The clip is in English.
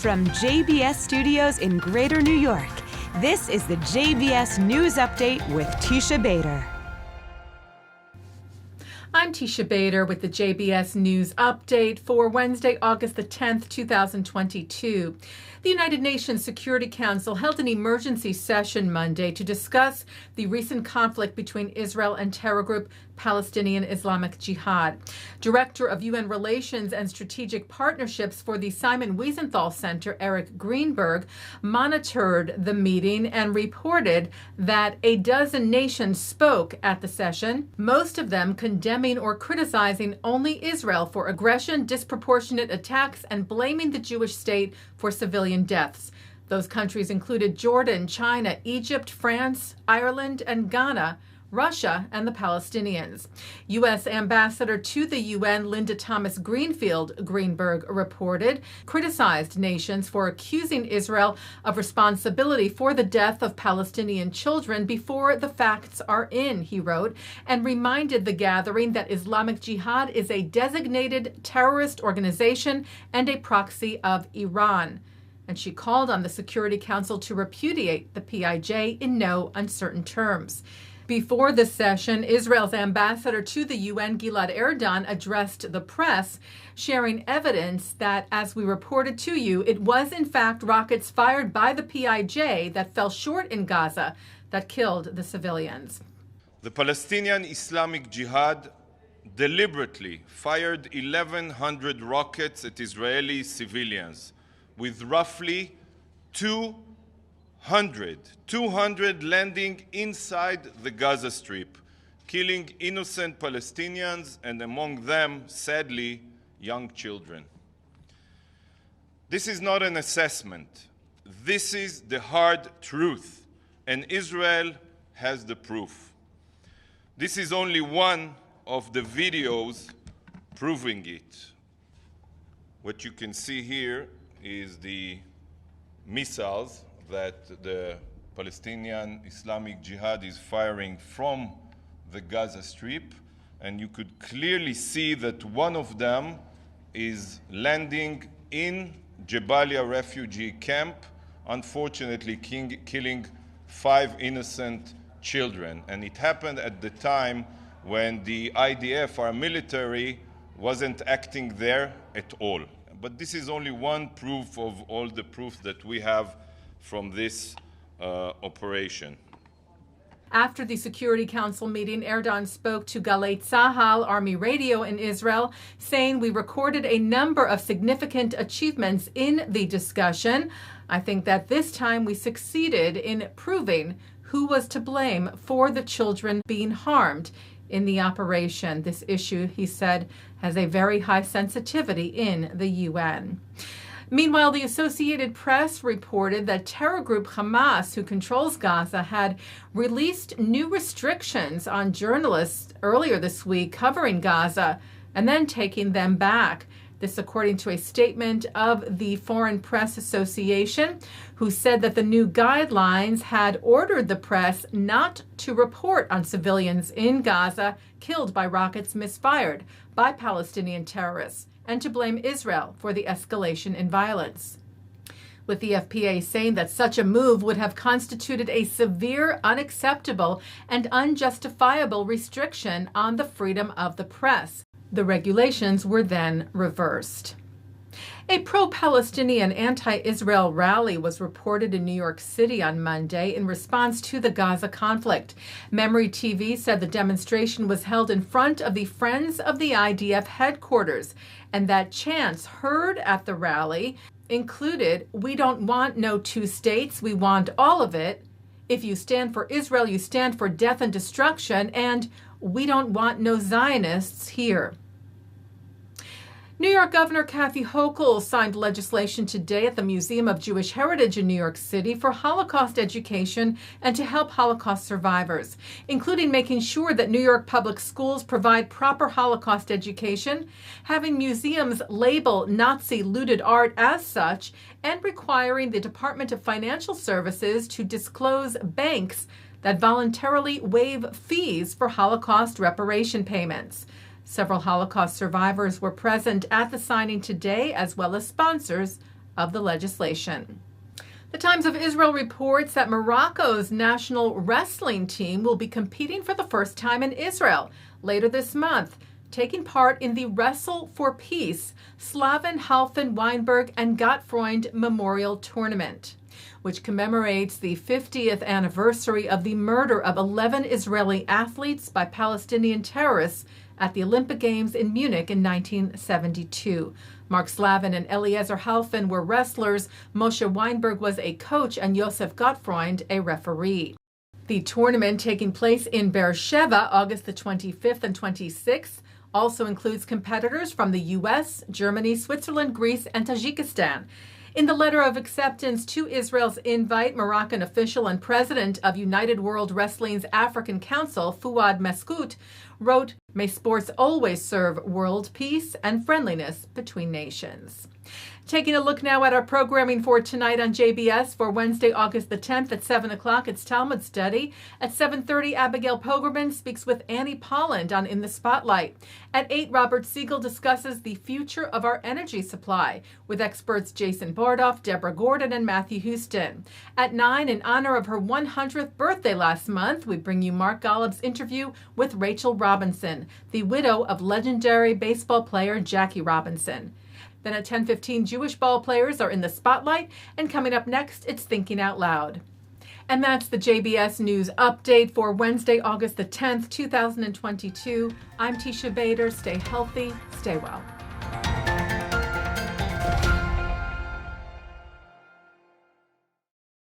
From JBS Studios in Greater New York, this is the JBS News Update with Teisha Bader. I'm Teisha Bader with the JBS News Update for Wednesday, August the 10th, 2022. The United Nations Security Council held an emergency session Monday to discuss the recent conflict between Israel and terror group Palestinian Islamic Jihad. Director of UN Relations and Strategic Partnerships for the Simon Wiesenthal Center, Eric Greenberg, monitored the meeting and reported that a dozen nations spoke at the session, most of them condemning or criticizing only Israel for aggression, disproportionate attacks, and blaming the Jewish state for civilian deaths. Those countries included Jordan, China, Egypt, France, Ireland, and Ghana, Russia, and the Palestinians. U.S. Ambassador to the UN, Linda Thomas Greenfield, Greenberg reported, criticized nations for accusing Israel of responsibility for the death of Palestinian children before the facts are in, he wrote, and reminded the gathering that Islamic Jihad is a designated terrorist organization and a proxy of Iran. And she called on the Security Council to repudiate the PIJ in no uncertain terms. Before the session, Israel's ambassador to the UN, Gilad Erdan, addressed the press, sharing evidence that, as we reported to you, it was in fact rockets fired by the PIJ that fell short in Gaza that killed the civilians. The Palestinian Islamic Jihad deliberately fired 1,100 rockets at Israeli civilians, with roughly 200 landing inside the Gaza Strip, killing innocent Palestinians and among them, sadly, young children. This is not an assessment. This is the hard truth, and Israel has the proof. This is only one of the videos proving it. What you can see here is the missiles that the Palestinian Islamic Jihad is firing from the Gaza Strip, and you could clearly see that one of them is landing in Jabalia refugee camp, unfortunately killing 5 innocent children. And it happened at the time when the IDF, our military, wasn't acting there at all. But this is only one proof of all the proof that we have from this operation. After the Security Council meeting, Erdogan spoke to Galei Tzahal, Army Radio in Israel, saying, "We recorded a number of significant achievements in the discussion. I think that this time we succeeded in proving who was to blame for the children being harmed in the operation. This issue," he said, has a very high sensitivity in the UN. Meanwhile, the Associated Press reported that terror group Hamas, who controls Gaza, had released new restrictions on journalists earlier this week covering Gaza and then taking them back. This according to a statement of the Foreign Press Association, who said that the new guidelines had ordered the press not to report on civilians in Gaza killed by rockets misfired by Palestinian terrorists, and to blame Israel for the escalation in violence, with the FPA saying that such a move would have constituted a severe, unacceptable, and unjustifiable restriction on the freedom of the press. The regulations were then reversed. A pro-Palestinian anti-Israel rally was reported in New York City on Monday in response to the Gaza conflict. Memory TV said the demonstration was held in front of the Friends of the IDF headquarters, and that chants heard at the rally included, "We don't want no two states, we want all of it. If you stand for Israel, you stand for death and destruction, and we don't want no Zionists here." New York Governor Kathy Hochul signed legislation today at the Museum of Jewish Heritage in New York City for Holocaust education and to help Holocaust survivors, including making sure that New York public schools provide proper Holocaust education, having museums label Nazi looted art as such, and requiring the Department of Financial Services to disclose banks that voluntarily waive fees for Holocaust reparation payments. Several Holocaust survivors were present at the signing today, as well as sponsors of the legislation. The Times of Israel reports that Morocco's national wrestling team will be competing for the first time in Israel later this month, taking part in the Wrestle for Peace Slavin Halfin Weinberg and Gottfreund Memorial Tournament, which commemorates the 50th anniversary of the murder of 11 Israeli athletes by Palestinian terrorists at the Olympic Games in Munich in 1972. Mark Slavin and Eliezer Halfin were wrestlers, Moshe Weinberg was a coach, and Yosef Gottfreund a referee. The tournament, taking place in Beersheba August the 25th and 26th, also includes competitors from the U.S., Germany, Switzerland, Greece, and Tajikistan. In the letter of acceptance to Israel's invite, Moroccan official and president of United World Wrestling's African Council, Fouad Mescout, wrote, "May sports always serve world peace and friendliness between nations." Taking a look now at our programming for tonight on JBS for Wednesday, August the 10th at 7 o'clock, it's Talmud Study. At 7:30, Abigail Pogrebin speaks with Annie Polland on In the Spotlight. At 8, Robert Siegel discusses the future of our energy supply with experts Jason Bordoff, Deborah Gordon, and Matthew Huston. At 9, in honor of her 100th birthday last month, we bring you Mark Golub's interview with Rachel Robinson, the widow of legendary baseball player Jackie Robinson. Then at 10:15, Jewish ball players are in the spotlight, and coming up next, it's Thinking Out Loud. And that's the JBS News Update for Wednesday, August the 10th, 2022. I'm Teisha Bader. Stay healthy, stay well.